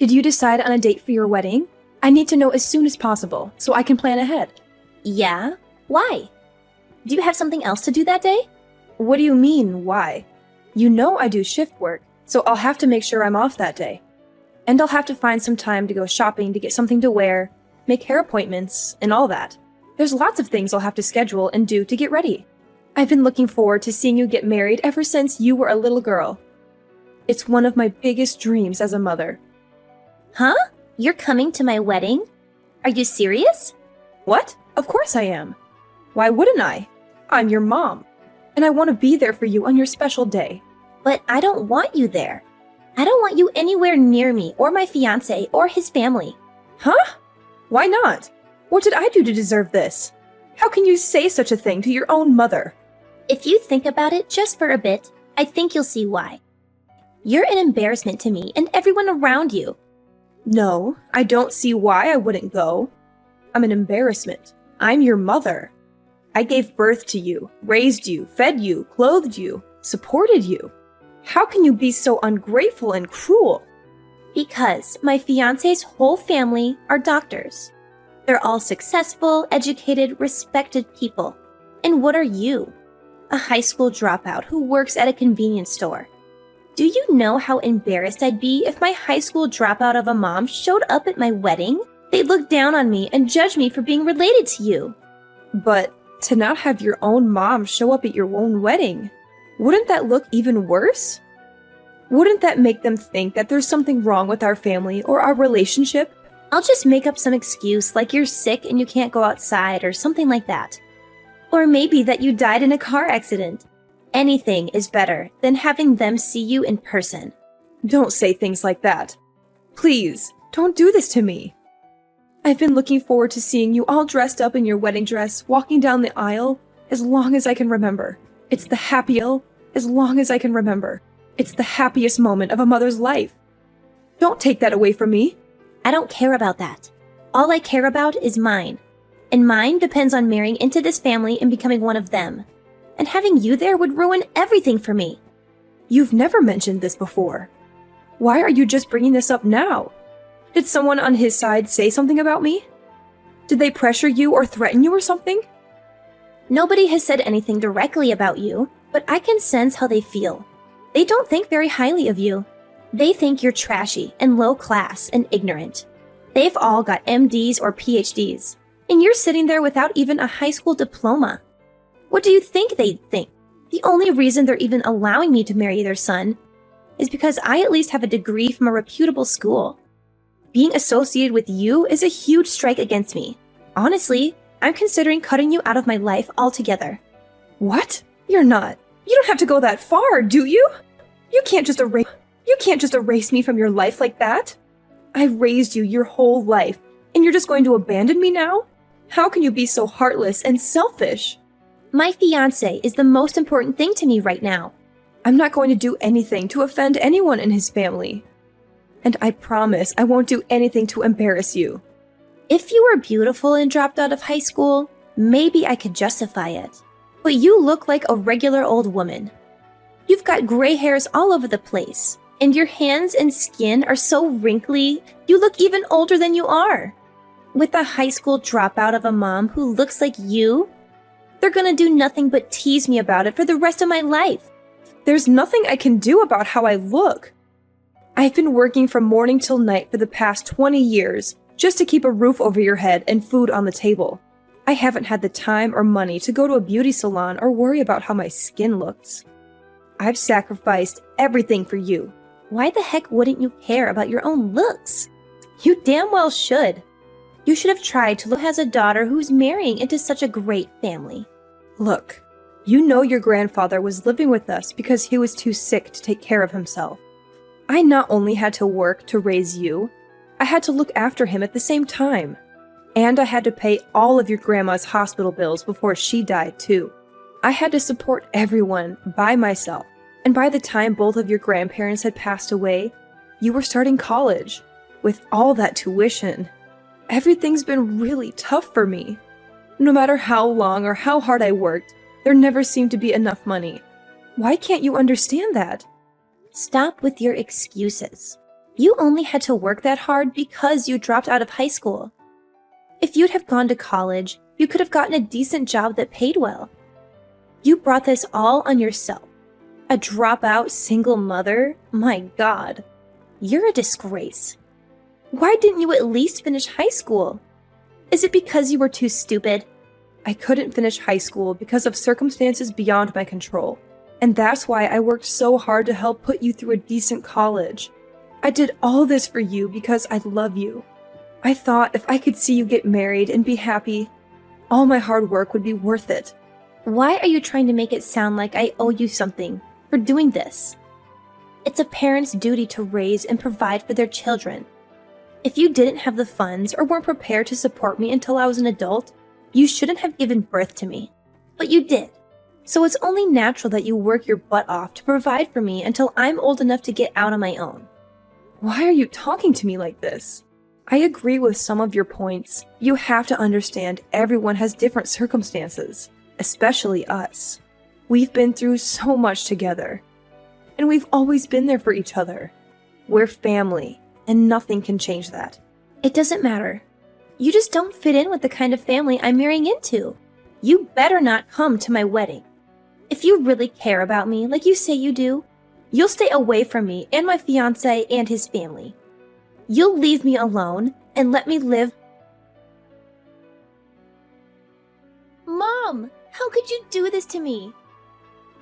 Did you decide on a date for your wedding? I need to know as soon as possible so I can plan ahead. Yeah? Why? Do you have something else to do that day? What do you mean, why? You know I do shift work, so I'll have to make sure I'm off that day. And I'll have to find some time to go shopping to get something to wear, make hair appointments, and all that. There's lots of things I'll have to schedule and do to get ready. I've been looking forward to seeing you get married ever since you were a little girl. It's one of my biggest dreams as a mother. Huh? You're coming to my wedding? Are you serious? What? Of course I am. Why wouldn't I? I'm your mom, and I want to be there for you on your special day. But I don't want you there. I don't want you anywhere near me or my fiancé or his family. Huh? Why not? What did I do to deserve this? How can you say such a thing to your own mother? If you think about it just for a bit, I think you'll see why. You're an embarrassment to me and everyone around you. No, I don't see why I wouldn't go. I'm an embarrassment. I'm your mother. I gave birth to you, raised you, fed you, clothed you, supported you. How can you be so ungrateful and cruel? Because my fiancé's whole family are doctors. They're all successful, educated, respected people. And what are you? A high school dropout who works at a convenience store. Do you know how embarrassed I'd be if my high school dropout of a mom showed up at my wedding? They'd look down on me and judge me for being related to you. But to not have your own mom show up at your own wedding, wouldn't that look even worse? Wouldn't that make them think that there's something wrong with our family or our relationship? I'll just make up some excuse like you're sick and you can't go outside or something like that. Or maybe that you died in a car accident. Anything is better than having them see you in person. Don't say things like that. Please, don't do this to me. I've been looking forward to seeing you all dressed up in your wedding dress, walking down the aisle, as long as I can remember. It's the happiest, as long as I can remember. It's the happiest moment of a mother's life. Don't take that away from me. I don't care about that. All I care about is mine. And mine depends on marrying into this family and becoming one of them. And having you there would ruin everything for me. You've never mentioned this before. Why are you just bringing this up now? Did someone on his side say something about me? Did they pressure you or threaten you or something? Nobody has said anything directly about you, but I can sense how they feel. They don't think very highly of you. They think you're trashy and low class and ignorant. They've all got MDs or PhDs, and you're sitting there without even a high school diploma. What do you think they'd think? The only reason they're even allowing me to marry their son is because I at least have a degree from a reputable school. Being associated with you is a huge strike against me. Honestly, I'm considering cutting you out of my life altogether. What? You're not. You don't have to go that far, do you? You can't just erase me from your life like that. I raised you your whole life, and you're just going to abandon me now? How can you be so heartless and selfish? My fiancé is the most important thing to me right now. I'm not going to do anything to offend anyone in his family. And I promise I won't do anything to embarrass you. If you were beautiful and dropped out of high school, maybe I could justify it. But you look like a regular old woman. You've got gray hairs all over the place, and your hands and skin are so wrinkly, you look even older than you are. With a high school dropout of a mom who looks like you, they're gonna do nothing but tease me about it for the rest of my life. There's nothing I can do about how I look. I've been working from morning till night for the past 20 years just to keep a roof over your head and food on the table. I haven't had the time or money to go to a beauty salon or worry about how my skin looks. I've sacrificed everything for you. Why the heck wouldn't you care about your own looks? You damn well should. You should have tried to look as a daughter who's marrying into such a great family. Look, you know your grandfather was living with us because he was too sick to take care of himself. I not only had to work to raise you, I had to look after him at the same time. And I had to pay all of your grandma's hospital bills before she died too. I had to support everyone by myself. And by the time both of your grandparents had passed away, you were starting college. With all that tuition, everything's been really tough for me. No matter how long or how hard I worked, there never seemed to be enough money. Why can't you understand that? Stop with your excuses. You only had to work that hard because you dropped out of high school. If you'd have gone to college, you could have gotten a decent job that paid well. You brought this all on yourself. A dropout single mother? My God. You're a disgrace. Why didn't you at least finish high school? Is it because you were too stupid? I couldn't finish high school because of circumstances beyond my control. And that's why I worked so hard to help put you through a decent college. I did all this for you because I love you. I thought if I could see you get married and be happy, all my hard work would be worth it. Why are you trying to make it sound like I owe you something for doing this? It's a parent's duty to raise and provide for their children. If you didn't have the funds or weren't prepared to support me until I was an adult, you shouldn't have given birth to me. But you did. So it's only natural that you work your butt off to provide for me until I'm old enough to get out on my own. Why are you talking to me like this? I agree with some of your points. You have to understand everyone has different circumstances, especially us. We've been through so much together, and we've always been there for each other. We're family, and nothing can change that. It doesn't matter. You just don't fit in with the kind of family I'm marrying into. You better not come to my wedding. If you really care about me like you say you do, you'll stay away from me and my fiancé and his family. You'll leave me alone and let me live. Mom, how could you do this to me?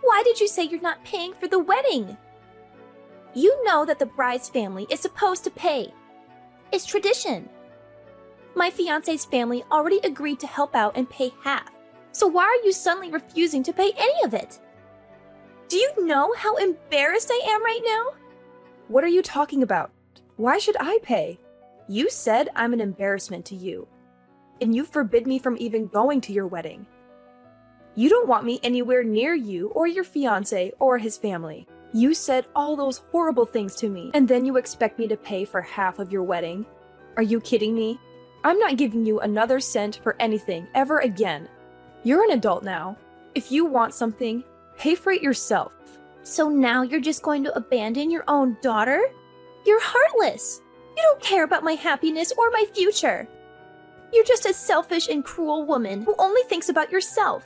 Why did you say you're not paying for the wedding? You know that the bride's family is supposed to pay. It's tradition. My fiancé's family already agreed to help out and pay half. So why are you suddenly refusing to pay any of it? Do you know how embarrassed I am right now? What are you talking about? Why should I pay? You said I'm an embarrassment to you, and you forbid me from even going to your wedding. You don't want me anywhere near you or your fiancé or his family. You said all those horrible things to me, and then you expect me to pay for half of your wedding? Are you kidding me? I'm not giving you another cent for anything ever again. You're an adult now. If you want something, pay for it yourself. So now you're just going to abandon your own daughter? You're heartless. You don't care about my happiness or my future. You're just a selfish and cruel woman who only thinks about yourself.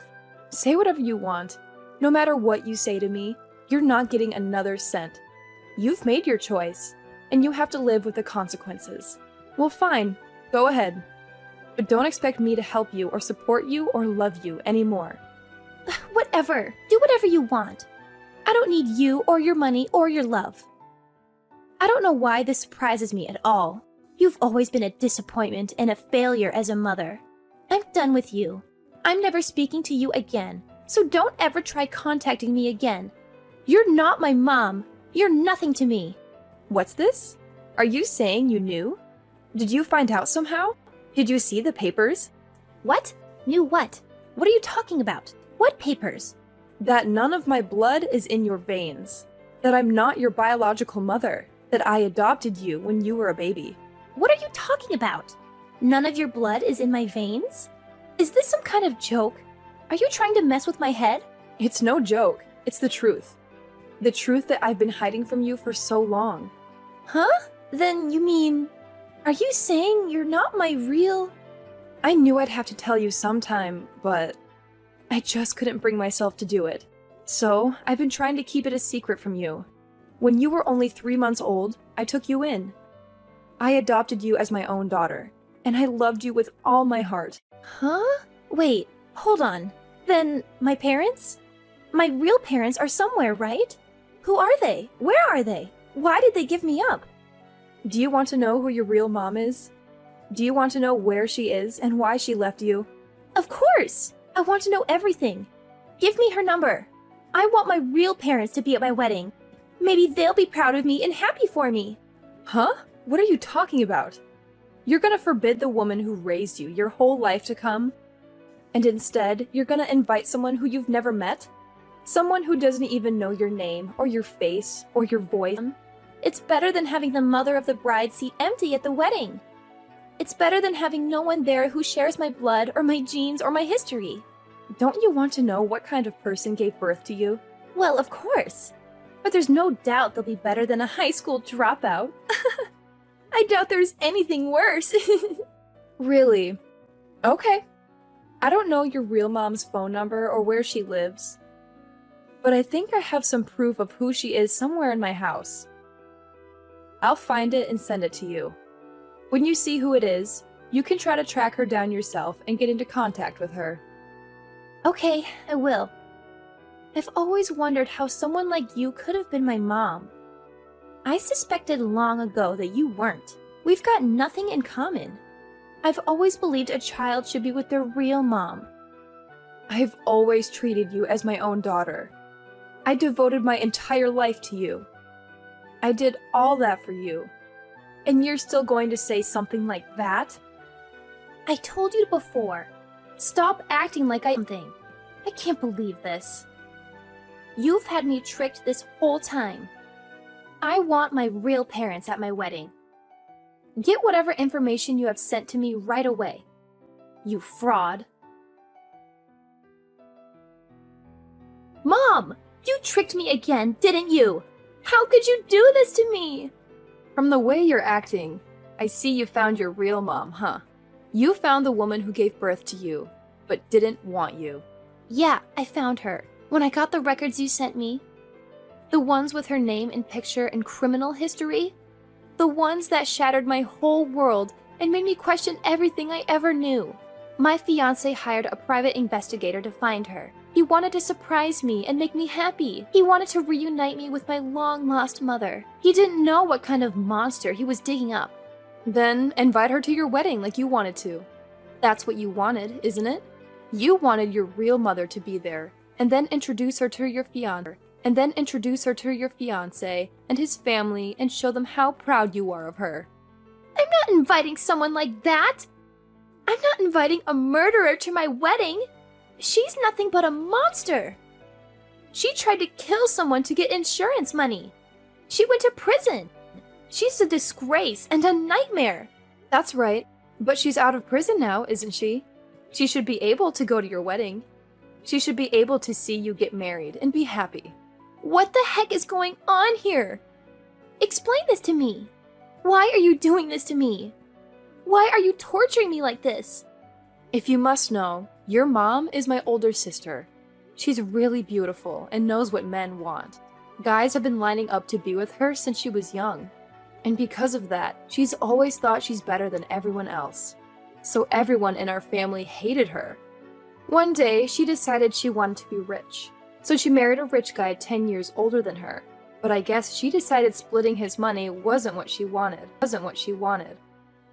Say whatever you want. No matter what you say to me, you're not getting another cent. You've made your choice, and you have to live with the consequences. Well, fine. Go ahead. But don't expect me to help you or support you or love you anymore. Whatever. Do whatever you want. I don't need you or your money or your love. I don't know why this surprises me at all. You've always been a disappointment and a failure as a mother. I'm done with you. I'm never speaking to you again, so don't ever try contacting me again. You're not my mom. You're nothing to me. What's this? Are you saying you knew? Did you find out somehow? Did you see the papers? What? Knew what? What are you talking about? What papers? That none of my blood is in your veins. That I'm not your biological mother. That I adopted you when you were a baby. What are you talking about? None of your blood is in my veins? Is this some kind of joke? Are you trying to mess with my head? It's no joke. It's the truth. The truth that I've been hiding from you for so long. Huh? Then you mean... Are you saying you're not my real... I knew I'd have to tell you sometime, but I just couldn't bring myself to do it. So, I've been trying to keep it a secret from you. When you were only 3 months old, I took you in. I adopted you as my own daughter, and I loved you with all my heart. Huh? Wait, hold on. Then, my parents? My real parents are somewhere, right? Who are they? Where are they? Why did they give me up? Do you want to know who your real mom is? Do you want to know where she is and why she left you? Of course! I want to know everything. Give me her number. I want my real parents to be at my wedding. Maybe they'll be proud of me and happy for me. Huh? What are you talking about? You're gonna forbid the woman who raised you your whole life to come? And instead, you're gonna invite someone who you've never met? Someone who doesn't even know your name, or your face, or your voice? It's better than having the mother of the bride seat empty at the wedding. It's better than having no one there who shares my blood, or my genes, or my history. Don't you want to know what kind of person gave birth to you? Well, of course. But there's no doubt they'll be better than a high school dropout. I doubt there's anything worse. Really? Okay. I don't know your real mom's phone number or where she lives, but I think I have some proof of who she is somewhere in my house. I'll find it and send it to you. When you see who it is, you can try to track her down yourself and get into contact with her. Okay, I will. I've always wondered how someone like you could have been my mom. I suspected long ago that you weren't. We've got nothing in common. I've always believed a child should be with their real mom. I've always treated you as my own daughter. I devoted my entire life to you. I did all that for you. And you're still going to say something like that? I told you before. Stop acting like I'm something. I can't believe this. You've had me tricked this whole time. I want my real parents at my wedding. Get whatever information you have sent to me right away. You fraud. Mom! You tricked me again, didn't you? How could you do this to me? From the way you're acting, I see you found your real mom, huh? You found the woman who gave birth to you, but didn't want you. Yeah, I found her. When I got the records you sent me. The ones with her name and picture and criminal history. The ones that shattered my whole world and made me question everything I ever knew. My fiancé hired a private investigator to find her. He wanted to surprise me and make me happy. He wanted to reunite me with my long-lost mother. He didn't know what kind of monster he was digging up. Then invite her to your wedding like you wanted to. That's what you wanted, isn't it? You wanted your real mother to be there, and then introduce her to your fiancé. And his family and show them how proud you are of her. I'm not inviting someone like that! I'm not inviting a murderer to my wedding! She's nothing but a monster! She tried to kill someone to get insurance money! She went to prison! She's a disgrace and a nightmare! That's right, but she's out of prison now, isn't she? She should be able to go to your wedding. She should be able to see you get married and be happy. What the heck is going on here? Explain this to me. Why are you doing this to me? Why are you torturing me like this? If you must know, your mom is my older sister. She's really beautiful and knows what men want. Guys have been lining up to be with her since she was young. And because of that, she's always thought she's better than everyone else. So everyone in our family hated her. One day, she decided she wanted to be rich. So she married a rich guy 10 years older than her. But I guess she decided splitting his money wasn't what she wanted.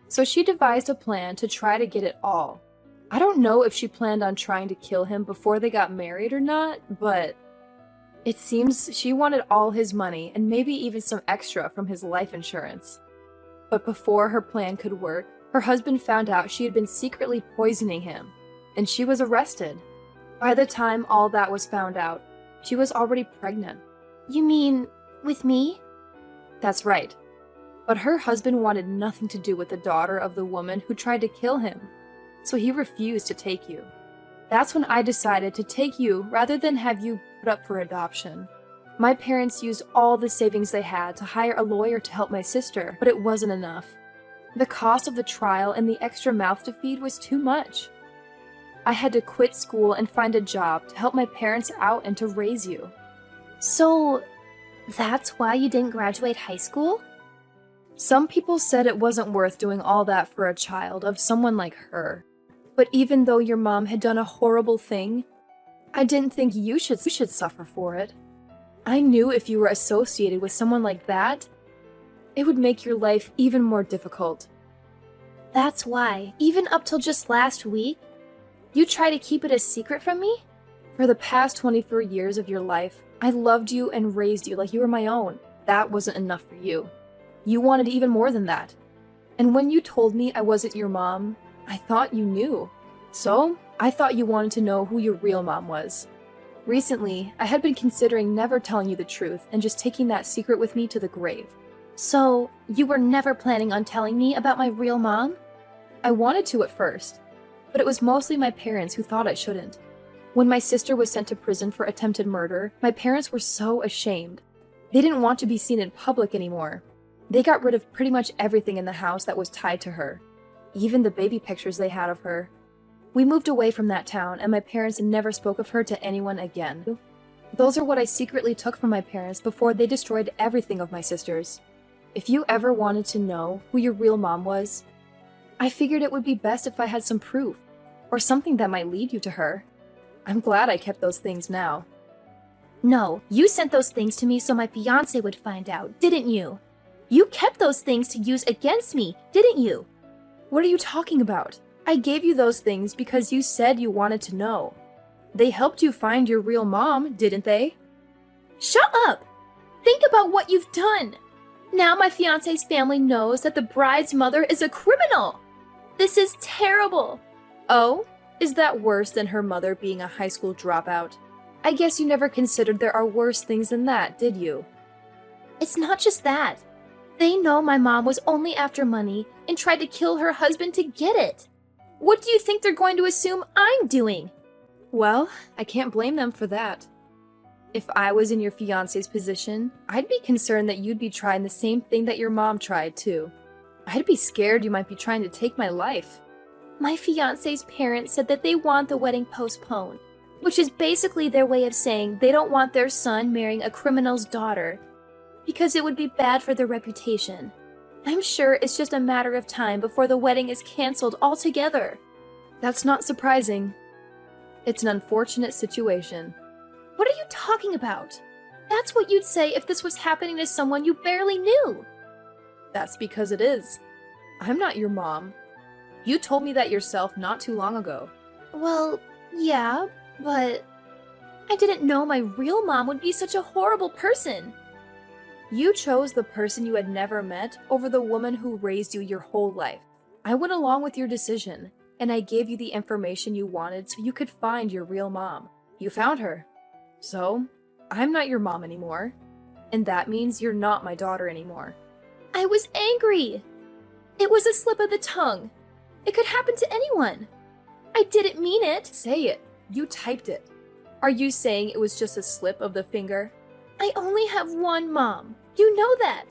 So she devised a plan to try to get it all. I don't know if she planned on trying to kill him before they got married or not, but it seems she wanted all his money and maybe even some extra from his life insurance. But before her plan could work, her husband found out she had been secretly poisoning him, and she was arrested. By the time all that was found out, she was already pregnant. You mean, with me? That's right. But her husband wanted nothing to do with the daughter of the woman who tried to kill him, so he refused to take you. That's when I decided to take you rather than have you put up for adoption. My parents used all the savings they had to hire a lawyer to help my sister, but it wasn't enough. The cost of the trial and the extra mouth to feed was too much. I had to quit school and find a job to help my parents out and to raise you. So, that's why you didn't graduate high school? Some people said it wasn't worth doing all that for a child of someone like her. But even though your mom had done a horrible thing, I didn't think you should suffer for it. I knew if you were associated with someone like that, it would make your life even more difficult. That's why, even up till just last week, you try to keep it a secret from me? For the past 24 years of your life, I loved you and raised you like you were my own. That wasn't enough for you. You wanted even more than that. And when you told me I wasn't your mom, I thought you knew. So, I thought you wanted to know who your real mom was. Recently, I had been considering never telling you the truth and just taking that secret with me to the grave. So, you were never planning on telling me about my real mom? I wanted to at first, but it was mostly my parents who thought I shouldn't. When my sister was sent to prison for attempted murder, my parents were so ashamed. They didn't want to be seen in public anymore. They got rid of pretty much everything in the house that was tied to her, even the baby pictures they had of her. We moved away from that town, and my parents never spoke of her to anyone again. Those are what I secretly took from my parents before they destroyed everything of my sisters. If you ever wanted to know who your real mom was, I figured it would be best if I had some proof, or something that might lead you to her. I'm glad I kept those things now. No, you sent those things to me so my fiancé would find out, didn't you? You kept those things to use against me, didn't you? What are you talking about? I gave you those things because you said you wanted to know. They helped you find your real mom, didn't they? Shut up! Think about what you've done! Now my fiancé's family knows that the bride's mother is a criminal! This is terrible! Oh? Is that worse than her mother being a high school dropout? I guess you never considered there are worse things than that, did you? It's not just that. They know my mom was only after money and tried to kill her husband to get it. What do you think they're going to assume I'm doing? Well, I can't blame them for that. If I was in your fiancé's position, I'd be concerned that you'd be trying the same thing that your mom tried too. I'd be scared you might be trying to take my life. My fiancé's parents said that they want the wedding postponed, which is basically their way of saying they don't want their son marrying a criminal's daughter, because it would be bad for their reputation. I'm sure it's just a matter of time before the wedding is canceled altogether. That's not surprising. It's an unfortunate situation. What are you talking about? That's what you'd say if this was happening to someone you barely knew. That's because it is. I'm not your mom. You told me that yourself not too long ago. Well, yeah, but I didn't know my real mom would be such a horrible person. You chose the person you had never met over the woman who raised you your whole life. I went along with your decision, and I gave you the information you wanted so you could find your real mom. You found her. So, I'm not your mom anymore. And that means you're not my daughter anymore. I was angry. It was a slip of the tongue. It could happen to anyone. I didn't mean it. Say it. You typed it. Are you saying it was just a slip of the finger? I only have one mom. You know that.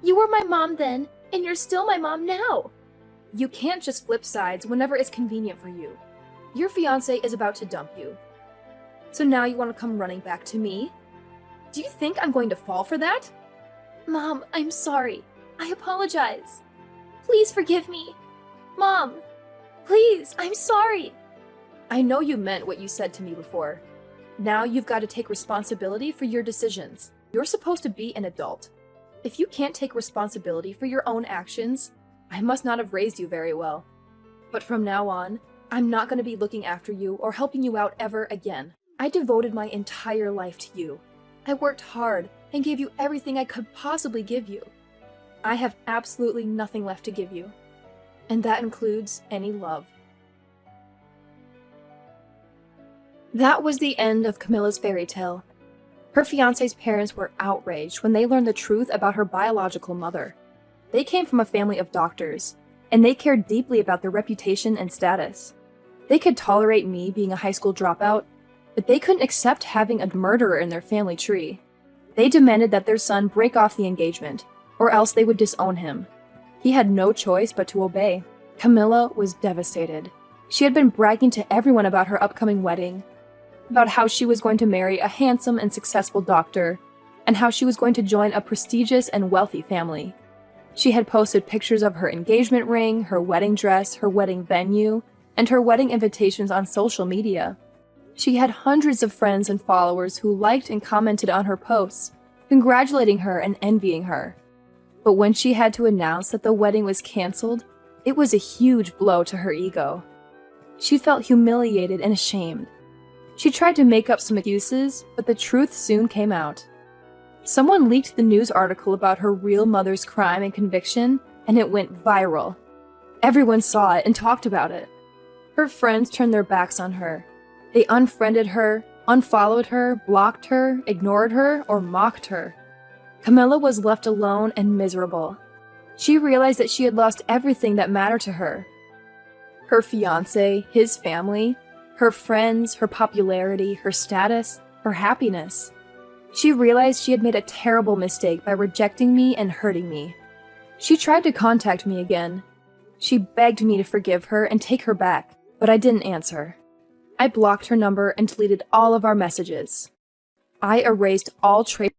You were my mom then, and you're still my mom now. You can't just flip sides whenever it's convenient for you. Your fiancé is about to dump you. So now you want to come running back to me? Do you think I'm going to fall for that? Mom, I'm sorry. I apologize. Please forgive me. Mom, please, I'm sorry. I know you meant what you said to me before. Now you've got to take responsibility for your decisions. You're supposed to be an adult. If you can't take responsibility for your own actions, I must not have raised you very well. But from now on, I'm not going to be looking after you or helping you out ever again. I devoted my entire life to you. I worked hard and gave you everything I could possibly give you. I have absolutely nothing left to give you. And that includes any love. That was the end of Camilla's fairy tale. Her fiancé's parents were outraged when they learned the truth about her biological mother. They came from a family of doctors, and they cared deeply about their reputation and status. They could tolerate me being a high school dropout, but they couldn't accept having a murderer in their family tree. They demanded that their son break off the engagement, or else they would disown him. He had no choice but to obey. Camilla was devastated. She had been bragging to everyone about her upcoming wedding, about how she was going to marry a handsome and successful doctor, and how she was going to join a prestigious and wealthy family. She had posted pictures of her engagement ring, her wedding dress, her wedding venue, and her wedding invitations on social media. She had hundreds of friends and followers who liked and commented on her posts, congratulating her and envying her. But when she had to announce that the wedding was canceled, it was a huge blow to her ego. She felt humiliated and ashamed. She tried to make up some excuses, but the truth soon came out. Someone leaked the news article about her real mother's crime and conviction, and it went viral. Everyone saw it and talked about it. Her friends turned their backs on her. They unfriended her, unfollowed her, blocked her, ignored her, or mocked her. Camilla was left alone and miserable. She realized that she had lost everything that mattered to her. Her fiancé, his family, her friends, her popularity, her status, her happiness. She realized she had made a terrible mistake by rejecting me and hurting me. She tried to contact me again. She begged me to forgive her and take her back, but I didn't answer. I blocked her number and deleted all of our messages. I erased all traces